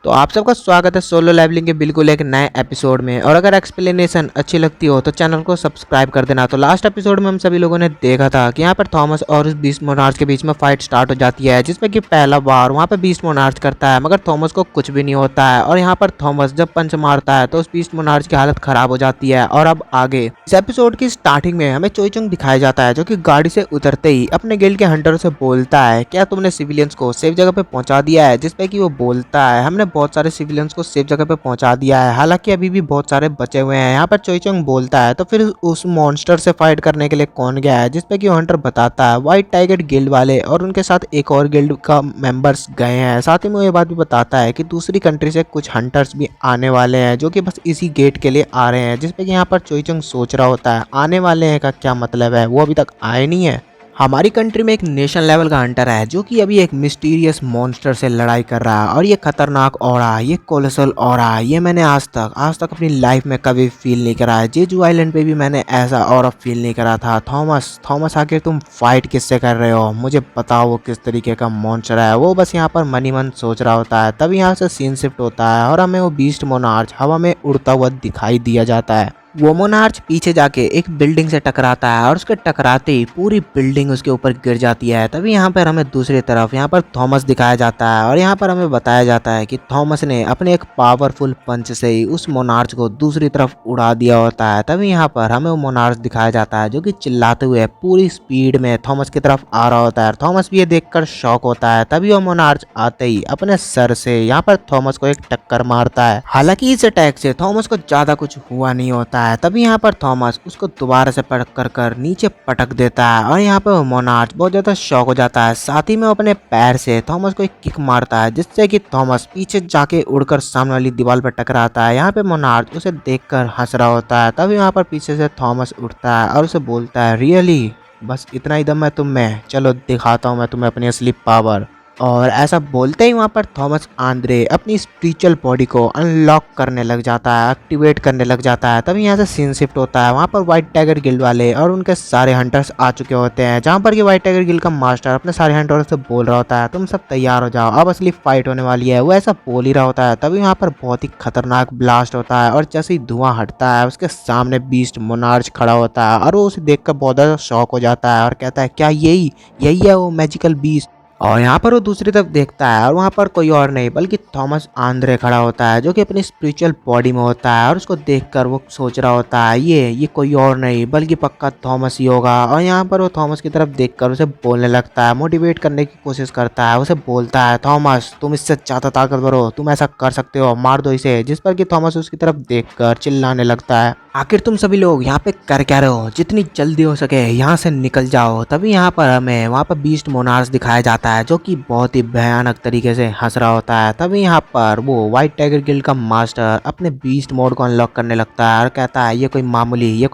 तो आप सबका स्वागत है सोलो लेवलिंग के बिल्कुल एक नए एपिसोड में। और अगर एक्सप्लेनेशन अच्छी लगती हो तो चैनल को सब्सक्राइब कर देना। तो लास्ट एपिसोड में हम सभी लोगों ने देखा था कि यहाँ पर थॉमस और उस बीस्ट मोनार्च के बीच में फाइट स्टार्ट हो जाती है, जिसमें कि पहला बार वहाँ पे बीस्ट मोनार्च करता है मगर थॉमस को कुछ भी नहीं होता है। और यहाँ पर थॉमस जब पंच मारता है तो उस बीस्ट मोनार्च की हालत खराब हो जाती है। और अब आगे इस एपिसोड की स्टार्टिंग में हमें चोई चुंग दिखाया जाता है, जो कि गाड़ी से उतरते ही अपने गिल्ड के हंटरों से बोलता है, क्या तुमने सिविलियंस को सेफ जगह पे पहुंचा दिया है? जिसपे कि वो बोलता है, हमने बहुत सारे सिविलियंस को सेफ जगह पे पहुंचा दिया है, हालांकि अभी भी बहुत सारे बचे हुए हैं। यहाँ पर चोई चुंग बोलता है, तो फिर उस मॉन्स्टर से फाइट करने के लिए कौन गया है? जिसपे कि हंटर बताता है, व्हाइट टाइगर गिल्ड वाले और उनके साथ एक और गिल्ड का मेंबर्स गए हैं। साथ ही में ये बात भी बताता है कि दूसरी कंट्री से कुछ हंटर्स भी आने वाले हैं, जो कि बस इसी गेट के लिए आ रहे हैं। जिसपे कि यहाँ पर चोई चुंग सोच रहा होता है, आने वाले हैं का क्या मतलब है, वो अभी तक आए नहीं है। हमारी कंट्री में एक नेशन लेवल का हंटर है, जो कि अभी एक मिस्टीरियस मॉन्स्टर से लड़ाई कर रहा है। और ये खतरनाक ऑरा, ये कोलोसल ऑरा, ये मैंने आज तक अपनी लाइफ में कभी फील नहीं करा है। जेजू आइलैंड पे भी मैंने ऐसा ऑरा फील नहीं करा था। थॉमस आखिर तुम फाइट किससे कर रहे हो? मुझे बताओ वो किस तरीके का मॉन्स्टर है। वो बस यहाँ पर मनी मन सोच रहा होता है, तभी यहाँ से सीन शिफ्ट होता है और हमें वो बीस्ट मोनार्च हवा में उड़ता हुआ दिखाई दिया जाता है। वो मोनार्च पीछे जाके एक बिल्डिंग से टकराता है और उसके टकराते ही पूरी बिल्डिंग उसके ऊपर गिर जाती है। तभी यहाँ पर हमें दूसरी तरफ यहाँ पर थॉमस दिखाया जाता है और यहाँ पर हमें बताया जाता है कि थॉमस ने अपने एक पावरफुल पंच से ही उस मोनार्च को दूसरी तरफ उड़ा दिया होता है। तभी यहाँ पर हमें वो मोनार्च दिखाया जाता है, जो कि चिल्लाते हुए पूरी स्पीड में थॉमस की तरफ आ रहा होता है। थॉमस भी ये देखकर शॉक होता है। तभी वो मोनार्च आते ही अपने सर से यहाँ पर थॉमस को एक टक्कर मारता है। हालांकि इस अटैक से थॉमस को ज्यादा कुछ हुआ नहीं होता है। तभी यहाँ पर थॉमस उसको दोबारा से पटक कर नीचे पटक देता है और यहाँ पर वो मोनार्च बहुत ज्यादा शॉक हो जाता है। साथ ही में अपने पैर से थॉमस को एक किक मारता है, जिससे कि थॉमस पीछे जाके उड़कर सामने वाली दीवार पर टकराता है। यहाँ पे मोनार्च उसे देखकर हंस रहा होता है। तभी यहाँ पर पीछे से थॉमस उठता है और उसे बोलता है, रियली बस इतना ही दम है तुम में, चलो दिखाता हूँ मैं तुम्हें अपनी असली पावर। और ऐसा बोलते ही वहाँ पर थॉमस आंद्रे अपनी स्पिरिचुअल बॉडी को अनलॉक करने लग जाता है, एक्टिवेट करने लग जाता है। तभी यहाँ से सीन शिफ्ट होता है, वहाँ पर व्हाइट टाइगर गिल्ड वाले और उनके सारे हंटर्स आ चुके होते हैं, जहाँ पर कि व्हाइट टाइगर गिल्ड का मास्टर अपने सारे हंटर्स से बोल रहा होता है, तुम सब तैयार हो जाओ, अब असली फाइट होने वाली है। वो ऐसा बोल ही रहा होता है। तभी यहाँ पर बहुत ही खतरनाक ब्लास्ट होता है और जैसे ही धुआं हटता है उसके सामने बीस्ट मोनार्च खड़ा होता है और वो उसे देखकर बहुत ज़्यादा शॉक हो जाता है और कहता है, क्या यही यही है वो मैजिकल बीस्ट? और यहाँ पर वो दूसरी तरफ देखता है और वहाँ पर कोई और नहीं बल्कि थॉमस आंद्रे खड़ा होता है, जो कि अपनी स्पिरिचुअल बॉडी में होता है। और उसको देखकर वो सोच रहा होता है, ये कोई और नहीं बल्कि पक्का थॉमस ही होगा। और यहाँ पर वो थॉमस की तरफ देखकर उसे बोलने लगता है, मोटिवेट करने की कोशिश करता है। उसे बोलता है, थॉमस तुम इससे ज़्यादा ताकतवर हो, तुम ऐसा कर सकते हो, मार दो इसे। जिस पर कि थॉमस उसकी तरफ देखकर चिल्लाने लगता है, आखिर तुम सभी लोग यहाँ पे कर क्या रहे हो? जितनी जल्दी हो सके यहाँ से निकल जाओ। तभी यहाँ पर हमें वहाँ पर बीस्ट मोनार्च दिखाया जाता है, जो कि बहुत ही भयानक तरीके से हंस रहा होता है। तभी यहाँ पर वो व्हाइट टाइगर गिल्ड का मास्टर अपने बीस्ट मोड को अनलॉक करने लगता है और कहता है, ये कोई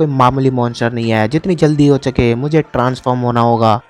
मामूली मॉन्स्टर नहीं है, जितनी जल्दी हो सके मुझे ट्रांसफॉर्म होना होगा।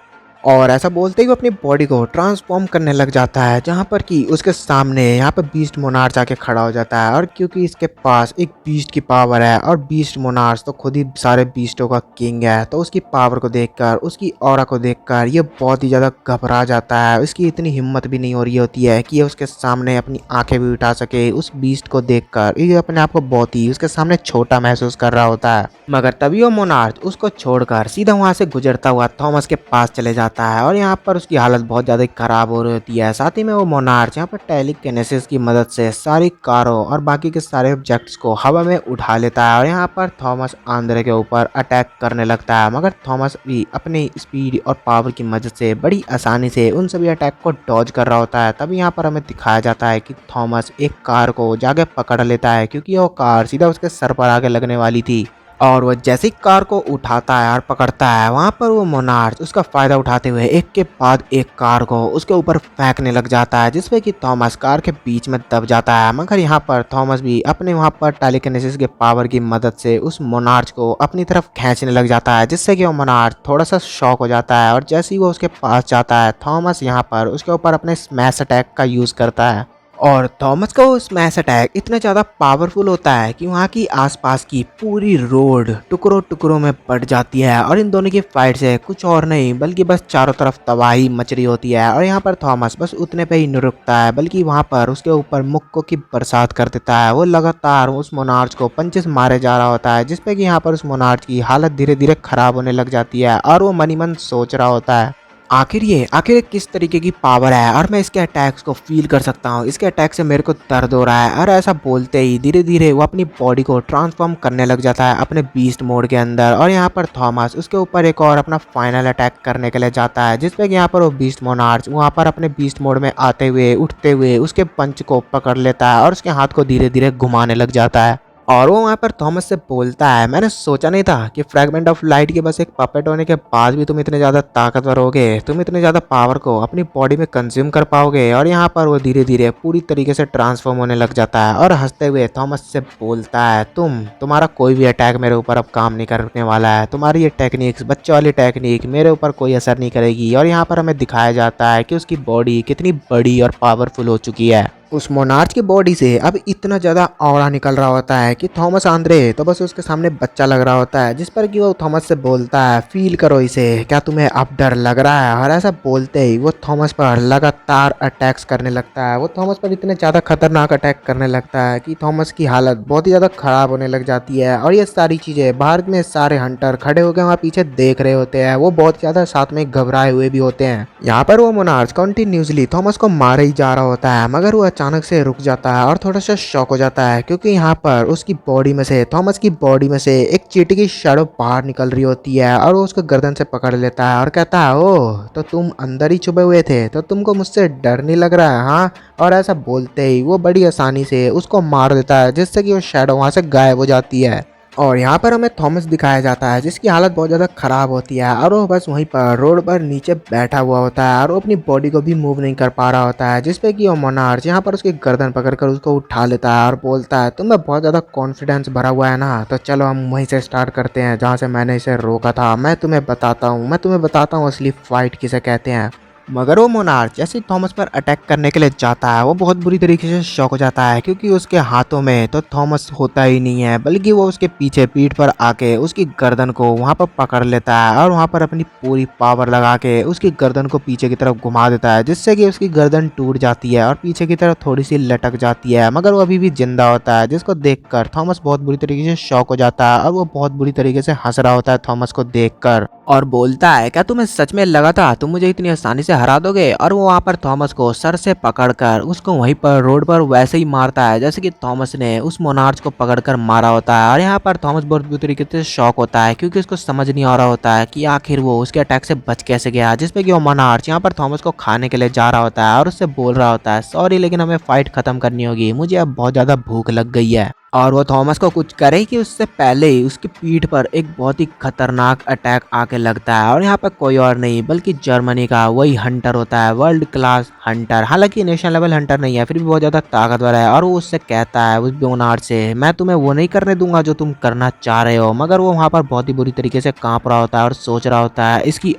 और ऐसा बोलते ही वो अपनी बॉडी को ट्रांसफॉर्म करने लग जाता है, जहाँ पर कि उसके सामने यहाँ पर बीस्ट मोनार्च आके खड़ा हो जाता है। और क्योंकि इसके पास एक बीस्ट की पावर है और बीस्ट मोनार्च तो खुद ही सारे बीस्टों का किंग है, तो उसकी पावर को देखकर, उसकी ऑरा को देखकर ये बहुत ही ज़्यादा घबरा जाता है। इसकी इतनी हिम्मत भी नहीं हो रही होती है कि ये उसके सामने अपनी आंखें भी उठा सके। उस बीस्ट को देखकर ये अपने आप को बहुत ही उसके सामने छोटा महसूस कर रहा होता है। मगर तभी वो मोनार्च उसको छोड़कर सीधा वहाँ से गुजरता हुआ थॉमस के पास चले जाता है और यहाँ पर उसकी हालत बहुत ज़्यादा खराब हो रही होती है। साथ ही में वो मोनार्च यहाँ पर टेलीकिनेसिस की मदद से सारी कारों और बाकी के सारे ऑब्जेक्ट्स को हवा में उठा लेता है और यहाँ पर थॉमस आंद्रे के ऊपर अटैक करने लगता है। मगर थॉमस भी अपनी स्पीड और पावर की मदद से बड़ी आसानी से उन सभी अटैक को डॉज कर रहा होता है। तभी यहाँ पर हमें दिखाया जाता है कि थॉमस एक कार को जाके पकड़ लेता है, क्योंकि वो कार सीधा उसके सर पर आके लगने वाली थी। और वह जैसे ही कार को उठाता है और पकड़ता है, वहाँ पर वो मोनार्च उसका फायदा उठाते हुए एक के बाद एक कार को उसके ऊपर फेंकने लग जाता है, जिसमें कि थॉमस कार के बीच में दब जाता है। मगर यहाँ पर थॉमस भी अपने वहाँ पर टेलीकिनेसिस के पावर की मदद से उस मोनार्च को अपनी तरफ खींचने लग जाता है, जिससे कि वो मोनार्च थोड़ा सा शॉक हो जाता है। और जैसे ही वो उसके पास जाता है, थॉमस यहाँ पर उसके ऊपर अपने स्मैश अटैक का यूज़ करता है और थॉमस का वो स्मैश अटैक इतना ज़्यादा पावरफुल होता है कि वहाँ की आसपास की पूरी रोड टुकड़ों टुकड़ों में बट जाती है और इन दोनों की फाइट से कुछ और नहीं बल्कि बस चारों तरफ तबाही मच रही होती है। और यहाँ पर थॉमस बस उतने पे ही नहीं रुकता है बल्कि वहाँ पर उसके ऊपर मुक्कों की बरसात कर देता है। वो लगातार उस मोनार्च को पंचेस मारे जा रहा होता है जिसपे कि यहाँ पर उस मोनार्च की हालत धीरे धीरे खराब होने लग जाती है और वो मनी मन सोच रहा होता है आखिर ये किस तरीके की पावर है और मैं इसके अटैक्स को फील कर सकता हूँ। इसके अटैक से मेरे को दर्द हो रहा है। और ऐसा बोलते ही धीरे धीरे वो अपनी बॉडी को ट्रांसफॉर्म करने लग जाता है अपने बीस्ट मोड के अंदर। और यहाँ पर थॉमस उसके ऊपर एक और अपना फाइनल अटैक करने के लिए जाता है जिसपे कि यहाँ पर वो बीस्ट मोनार्च वहाँ पर अपने बीस्ट मोड में आते हुए उठते हुए उसके पंच को पकड़ लेता है और उसके हाथ को धीरे धीरे घुमाने लग जाता है। और वो वहाँ पर थॉमस से बोलता है, मैंने सोचा नहीं था कि फ्रैगमेंट ऑफ लाइट के बस एक पपेट होने के बाद भी तुम इतने ज़्यादा ताकतवर होगे, तुम इतने ज़्यादा पावर को अपनी बॉडी में कंज्यूम कर पाओगे। और यहाँ पर वो धीरे धीरे पूरी तरीके से ट्रांसफॉर्म होने लग जाता है और हंसते हुए थॉमस से बोलता है, तुम्हारा कोई भी अटैक मेरे ऊपर अब काम नहीं करने वाला है, तुम्हारी ये टेक्निक्स बच्चे वाली टेक्निक मेरे ऊपर कोई असर नहीं करेगी। और यहाँ पर हमें दिखाया जाता है कि उसकी बॉडी कितनी बड़ी और पावरफुल हो चुकी है। उस मोनार्च की बॉडी से अब इतना ज़्यादा ऑरा निकल रहा होता है कि थॉमस आंद्रे तो बस उसके सामने बच्चा लग रहा होता है, जिस पर कि वो थॉमस से बोलता है, फील करो इसे, क्या तुम्हें अब डर लग रहा है। और ऐसा बोलते ही वो थॉमस पर लगातार अटैक्स करने लगता है। वो थॉमस पर इतने ज़्यादा खतरनाक अटैक करने लगता है कि थॉमस की हालत बहुत ही ज़्यादा ख़राब होने लग जाती है। और ये सारी चीज़ें बाहर में सारे हंटर खड़े होकर वहाँ पीछे देख रहे होते हैं। वो बहुत ज़्यादा साथ में घबराए हुए भी होते हैं। यहाँ पर वो मोनार्च कंटिन्यूसली थॉमस को मारे ही जा रहा होता है, मगर वो अचानक से रुक जाता है और थोड़ा सा शॉक हो जाता है क्योंकि यहाँ पर उसकी बॉडी में से थॉमस की बॉडी में से एक चींटी की शैडो बाहर निकल रही होती है। और वो उसको गर्दन से पकड़ लेता है और कहता है, ओह तो तुम अंदर ही छुपे हुए थे, तो तुमको मुझसे डर नहीं लग रहा है, हाँ। और ऐसा बोलते ही वो बड़ी आसानी से उसको मार देता है जिससे कि वो शैडो वहाँ से गायब हो जाती है। और यहाँ पर हमें थॉमस दिखाया जाता है जिसकी हालत बहुत ज़्यादा ख़राब होती है और वो बस वहीं पर रोड पर नीचे बैठा हुआ होता है और वो अपनी बॉडी को भी मूव नहीं कर पा रहा होता है, जिसपे कि वो मोनार्च यहाँ पर उसकी गर्दन पकड़कर उसको उठा लेता है और बोलता है, तुम्हें बहुत ज़्यादा कॉन्फिडेंस भरा हुआ है ना, तो चलो हम वहीं से स्टार्ट करते हैं जहाँ से मैंने इसे रोका था। मैं तुम्हें बताता हूँ असली फाइट किसे कहते हैं। मगर वो मोनार्च जैसे ही थॉमस पर अटैक करने के लिए जाता है वो बहुत बुरी तरीके से शॉक हो जाता है क्योंकि उसके हाथों में तो थॉमस होता ही नहीं है, बल्कि वो उसके पीछे पीठ पर आके उसकी गर्दन को वहाँ पर पकड़ लेता है और वहाँ पर अपनी पूरी पावर लगा के उसकी गर्दन को पीछे की तरफ घुमा देता है, जिससे कि उसकी गर्दन टूट जाती है और पीछे की तरफ थोड़ी सी लटक जाती है। मगर वो अभी भी जिंदा होता है, जिसको देखकर थॉमस बहुत बुरी तरीके से शॉक हो जाता है और वो बहुत बुरी तरीके से हंस रहा होता है थॉमस को देखकर और बोलता है, क्या तुम्हें सच में लगा था तुम मुझे इतनी आसानी से हरा दोगे। और वो वहाँ पर थॉमस को सर से पकड़कर उसको वहीं पर रोड पर वैसे ही मारता है जैसे कि थॉमस ने उस मोनार्च को पकड़कर मारा होता है। और यहाँ पर थॉमस बहुत बुरी तरीके से शॉक होता है क्योंकि उसको समझ नहीं आ रहा होता है कि आखिर वो उसके अटैक से बच कैसे गया, जिसपे कि वो मोनार्च यहाँ पर थॉमस को खाने के लिए जा रहा होता है और उससे बोल रहा होता है, सॉरी लेकिन हमें फाइट खत्म करनी होगी, मुझे अब बहुत ज़्यादा भूख लग गई है। और वो थॉमस को कुछ करे कि उससे पहले ही उसकी पीठ पर एक बहुत ही खतरनाक अटैक आके लगता है। और यहाँ पर कोई और नहीं बल्कि जर्मनी का वही हंटर होता है, वर्ल्ड क्लास हंटर, हालांकि नेशनल लेवल हंटर नहीं है, फिर भी बहुत ज़्यादा ताकतवर है। और वो उससे कहता है उस मोनार्च से, मैं तुम्हें वो नहीं करने दूंगा जो तुम करना चाह रहे हो। मगर वो वहाँ पर बहुत ही बुरी तरीके से काँप रहा होता है और सोच रहा होता है, इसकी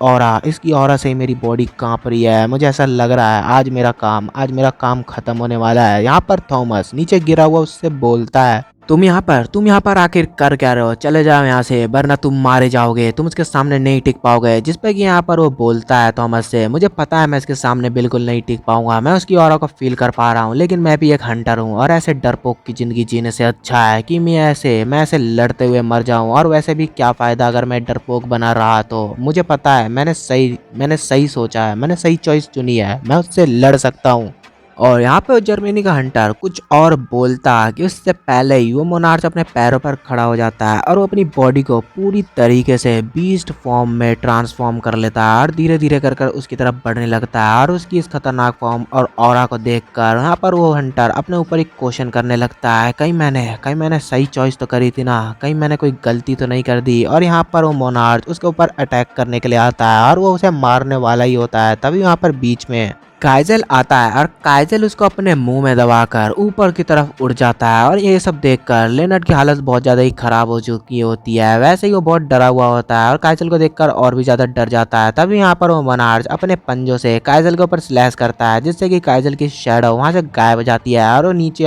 ऑरा से ही मेरी बॉडी काँप रही है, मुझे ऐसा लग रहा है आज मेरा काम खत्म होने वाला है। यहाँ पर थॉमस नीचे गिरा हुआ उससे बोलता है, तुम यहाँ पर आखिर कर क्या रहे हो, चले जाओ यहाँ से वरना तुम मारे जाओगे, तुम उसके सामने नहीं टिक पाओगे। जिस पे कि यहाँ पर वो बोलता है थॉमस से, मुझे पता है मैं इसके सामने बिल्कुल नहीं टिक पाऊंगा, मैं उसकी ऑरा को फील कर पा रहा हूँ, लेकिन मैं भी एक हंटर हूँ और ऐसे डरपोक की जिंदगी जीने से अच्छा है कि मैं ऐसे लड़ते हुए मर जाऊँ। और वैसे भी क्या फ़ायदा अगर मैं डरपोक बना रहा, तो मुझे पता है मैंने सही सोचा है, मैंने सही चॉइस चुनी है, मैं उससे लड़ सकता हूँ। और यहाँ पे जर्मनी का हंटर कुछ और बोलता कि उससे पहले ही वो मोनार्च अपने पैरों पर खड़ा हो जाता है और वो अपनी बॉडी को पूरी तरीके से बीस्ट फॉर्म में ट्रांसफॉर्म कर लेता है और धीरे धीरे कर उसकी तरफ बढ़ने लगता है। और उसकी इस खतरनाक फॉर्म और ऑरा को देखकर यहाँ पर वो हंटर अपने ऊपर एक क्वेश्चन करने लगता है, कहीं मैंने सही चॉइस तो करी थी ना, कहीं मैंने कोई गलती तो नहीं कर दी। और यहाँ पर वो मोनार्च उसके ऊपर अटैक करने के लिए आता है और वो उसे मारने वाला ही होता है। तभी वहाँ पर बीच में काइजल आता है और काइजल उसको अपने मुंह में दबाकर ऊपर की तरफ उड़ जाता है और ये सब देखकर लेनर्ड की हालत बहुत ज़्यादा ही खराब हो चुकी होती है। वैसे ही वो बहुत डरा हुआ होता है और काइजल को देखकर और भी ज़्यादा डर जाता है। तभी यहाँ पर वो मोनार्च अपने पंजों से काइजल के ऊपर स्लैश करता है, जिससे कि काइजल की शैडो वहाँ से गायब हो जाती है और वो नीचे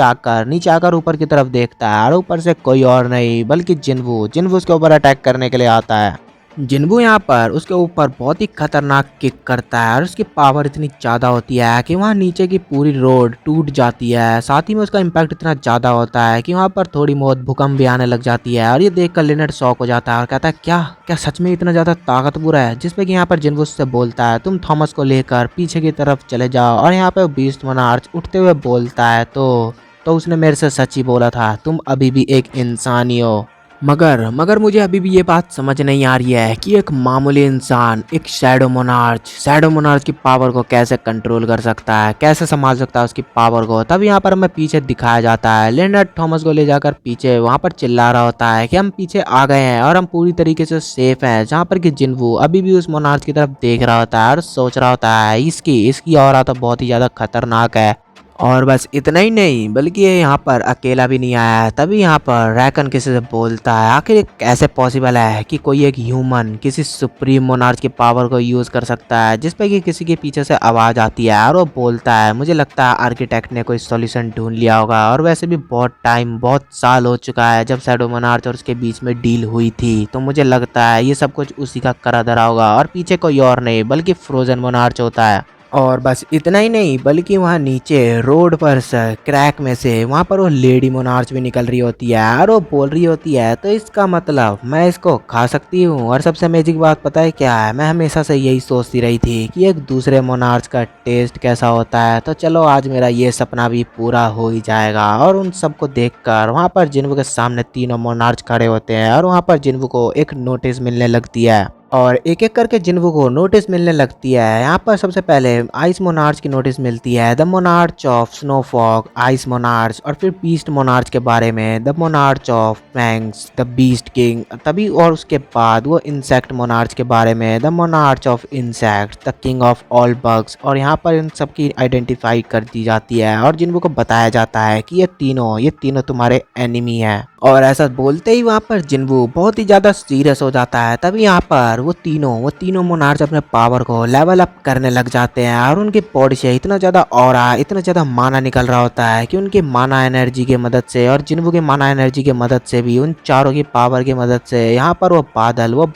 आकर ऊपर की तरफ देखता है और ऊपर से कोई और नहीं बल्कि जिन्वू उसके ऊपर अटैक करने के लिए आता है। जिन्वू यहाँ पर उसके ऊपर बहुत ही खतरनाक किक करता है और उसकी पावर इतनी ज़्यादा होती है कि वहाँ नीचे की पूरी रोड टूट जाती है। साथ ही में उसका इम्पैक्ट इतना ज़्यादा होता है कि वहाँ पर थोड़ी बहुत भूकंप भी आने लग जाती है और ये देखकर लिनर्ड शॉक हो जाता है और कहता है क्या क्या सच में इतना ज़्यादा ताकतवर है। जिसपे कि यहाँ पर जिन्वू उससे बोलता है तुम थॉमस को लेकर पीछे की तरफ चले जाओ और यहाँ पे बीस्ट मोनार्च उठते हुए बोलता है तो उसने मेरे से सच ही बोला था, तुम अभी भी एक इंसान ही हो। मगर मुझे अभी भी ये बात समझ नहीं आ रही है कि एक मामूली इंसान एक शैडो मोनार्च की पावर को कैसे कंट्रोल कर सकता है, कैसे संभाल सकता है उसकी पावर को। तब यहाँ पर हमें पीछे दिखाया जाता है लेनर्ड थॉमस को ले जाकर पीछे वहाँ पर चिल्ला रहा होता है कि हम पीछे आ गए हैं और हम पूरी तरीके से सेफ हैं। जहाँ पर कि जिन्वू अभी भी उस मोनार्च की तरफ देख रहा होता है और सोच रहा होता है इसकी ऑरा तो बहुत ही ज़्यादा खतरनाक है। और बस इतना ही नहीं बल्कि ये यहाँ पर अकेला भी नहीं आया है। तभी यहाँ पर रैकन किसी से बोलता है आखिर कैसे पॉसिबल है कि कोई एक ह्यूमन किसी सुप्रीम मोनार्च की पावर को यूज़ कर सकता है। जिसपे कि किसी के पीछे से आवाज़ आती है और वो बोलता है मुझे लगता है आर्किटेक्ट ने कोई सॉल्यूशन ढूंढ लिया होगा और वैसे भी बहुत साल हो चुका है जब शैडो मोनार्च और उसके बीच में डील हुई थी। तो मुझे लगता है ये सब कुछ उसी का करा धरा होगा और पीछे कोई और नहीं बल्कि फ्रोजन मोनार्च होता है। और बस इतना ही नहीं बल्कि वहाँ नीचे रोड पर क्रैक में से वहाँ पर वो लेडी मोनार्च भी निकल रही होती है और वो बोल रही होती है तो इसका मतलब मैं इसको खा सकती हूँ। और सबसे अमेजिंग बात पता है क्या है, मैं हमेशा से यही सोचती रही थी कि एक दूसरे मोनार्च का टेस्ट कैसा होता है। तो चलो आज मेरा ये सपना भी पूरा हो ही जाएगा। और उन सबको देखकर वहाँ पर जिन्वू के सामने तीनों मोनार्च खड़े होते हैं और वहाँ पर जिन्वू को एक नोटिस मिलने लगती है और एक एक करके जिन्वू को नोटिस मिलने लगती है। यहाँ पर सबसे पहले आइस मोनार्च की नोटिस मिलती है, the monarch of snowfog, ice monarch. और फिर बीस्ट मोनार्च के बारे में, the monarch of fangs, the beast king. तभी और उसके बाद वो इंसेक्ट मोनार्च के बारे में, the monarch of insects, the king of all bugs. और यहाँ पर इन सब की आइडेंटिफाई कर दी जाती है और जिन्वू को बताया जाता है कि ये तीनों तुम्हारे एनिमी हैं। और ऐसा बोलते ही वहाँ पर जिन्वू बहुत ही ज़्यादा सीरियस हो जाता है। तभी यहाँ पर वो तीनों मोनार्च अपने पावर को लेवल अप करने लग जाते हैं और उनकी बॉडी से इतना ज़्यादा ऑरा, इतना ज़्यादा माना निकल रहा होता है कि उनकी माना एनर्जी की मदद से और जिन्वू की माना एनर्जी की मदद से भी, उन चारों की पावर की मदद से यहाँ पर वो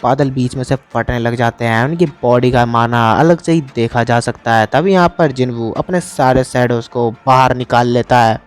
बादल बीच में से फटने लग जाते हैं। उनकी बॉडी का माना अलग से ही देखा जा सकता है। तभी यहाँ पर जिन्वू अपने सारे शैडोज को बाहर निकाल लेता है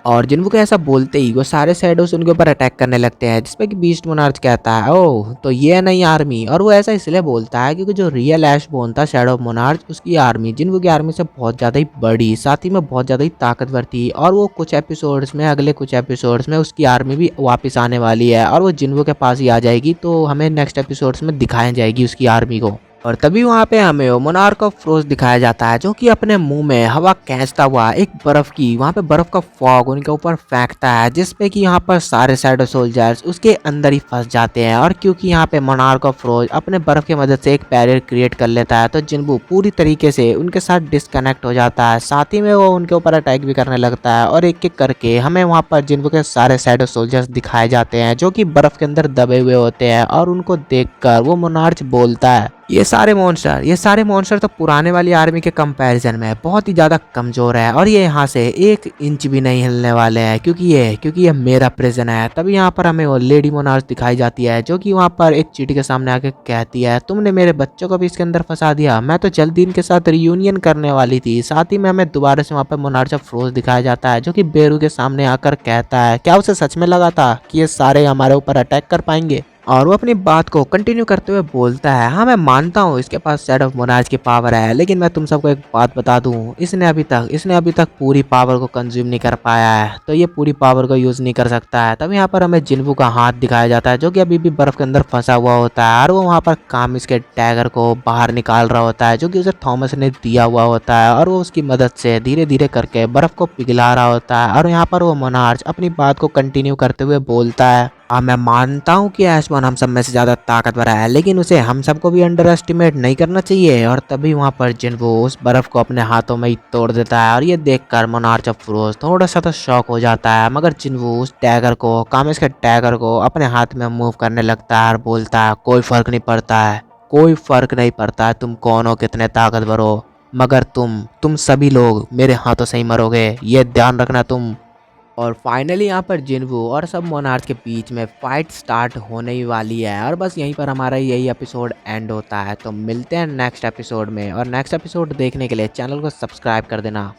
और जिन्वू को ऐसा बोलते ही वो सारे शैडोज उनके ऊपर अटैक करने लगते हैं। जिसपे कि बीस्ट मोनार्च कहता है ओह तो ये है नई आर्मी। और वो ऐसा इसलिए बोलता है क्योंकि जो रियल ऐश बोन था शैडो मोनार्च, उसकी आर्मी जिन्वू की आर्मी से बहुत ज़्यादा ही बड़ी, साथ ही में बहुत ज़्यादा ही ताकतवर थी। और वो अगले कुछ एपिसोड्स में उसकी आर्मी भी वापस आने वाली है और वो जिन्वू के पास ही आ जाएगी। तो हमें नेक्स्ट एपिसोड्स में दिखाई जाएगी उसकी आर्मी को। और तभी वहाँ पे हमें वो मोनार्क ऑफ फ्रोज दिखाया जाता है जो कि अपने मुंह में हवा खींचता हुआ एक वहाँ पे बर्फ का फॉग उनके ऊपर फेंकता है। जिसपे कि यहाँ पर सारे शैडो सोल्जर्स उसके अंदर ही फंस जाते हैं। और क्योंकि यहाँ पे मोनार्क ऑफ फ्रोज अपने बर्फ की मदद से एक बैरियर क्रिएट कर लेता है तो जिन्वू पूरी तरीके से उनके साथ डिस्कनेक्ट हो जाता है। साथ ही में वो उनके ऊपर अटैक भी करने लगता है और एक एक करके हमें वहाँ पर जिन्वू के सारे शैडो सोल्जर्स दिखाए जाते हैं जो कि बर्फ के अंदर दबे हुए होते हैं। और उनको देखकर वो मोनार्च बोलता है ये सारे मॉन्स्टर तो पुराने वाली आर्मी के कंपैरिजन में बहुत ही ज़्यादा कमज़ोर है और ये यहाँ से 1 इंच भी नहीं हिलने वाले हैं क्योंकि ये मेरा प्रिजन है। तभी यहाँ पर हमें वो लेडी मोनार्च दिखाई जाती है जो कि वहाँ पर एक चींटी के सामने आके कहती है तुमने मेरे बच्चों को भी इसके अंदर फंसा दिया, मैं तो जल्दी इनके साथ रियूनियन करने वाली थी। साथ ही में हमें दोबारा से वहाँ पर मोनार्च ऑफ फ्रोज दिखाया जाता है जो कि बेरू के सामने आकर कहता है क्या उसे सच में लगा था कि ये सारे हमारे ऊपर अटैक कर पाएंगे। और वो अपनी बात को कंटिन्यू करते हुए बोलता है हाँ मैं मानता हूँ इसके पास शैडो मोनार्च की पावर है, लेकिन मैं तुम सबको एक बात बता दूँ, इसने अभी तक पूरी पावर को कंज्यूम नहीं कर पाया है, तो ये पूरी पावर को यूज़ नहीं कर सकता है। तब यहाँ पर हमें जिन्वू का हाथ दिखाया जाता है जो कि अभी भी बर्फ के अंदर फंसा हुआ होता है और वो वहाँ पर कामिस के डैगर को बाहर निकाल रहा होता है जो कि उसे थॉमस ने दिया हुआ होता है। और वो उसकी मदद से धीरे धीरे करके बर्फ को पिघला रहा होता है। और यहाँ पर वो मोनार्च अपनी बात को कंटिन्यू करते हुए बोलता है हाँ, मैं मानता हूँ कि एशमोन हम सब में से ज़्यादा ताकतवर है, लेकिन उसे हम सबको भी अंडर एस्टिमेट नहीं करना चाहिए। और तभी वहाँ पर जिन्वो उस बर्फ़ को अपने हाथों में ही तोड़ देता है और ये देखकर मोनार्च ऑफ फ्रोज थोड़ा सा तो शॉक हो जाता है। मगर जिन्वो उस डैगर को कामिस के डैगर को अपने हाथ में मूव करने लगता है और बोलता है कोई फ़र्क नहीं पड़ता है, कोई फ़र्क नहीं पड़ता है तुम कौन हो, कितने ताकतवर हो, मगर तुम सभी लोग मेरे हाथों से ही मरोगे, ये ध्यान रखना तुम। और फाइनली यहाँ पर जिन्वू और सब मोनार्च के बीच में फाइट स्टार्ट होने ही वाली है और बस यहीं पर हमारा यही एपिसोड एंड होता है। तो मिलते हैं नेक्स्ट एपिसोड में, और नेक्स्ट एपिसोड देखने के लिए चैनल को सब्सक्राइब कर देना।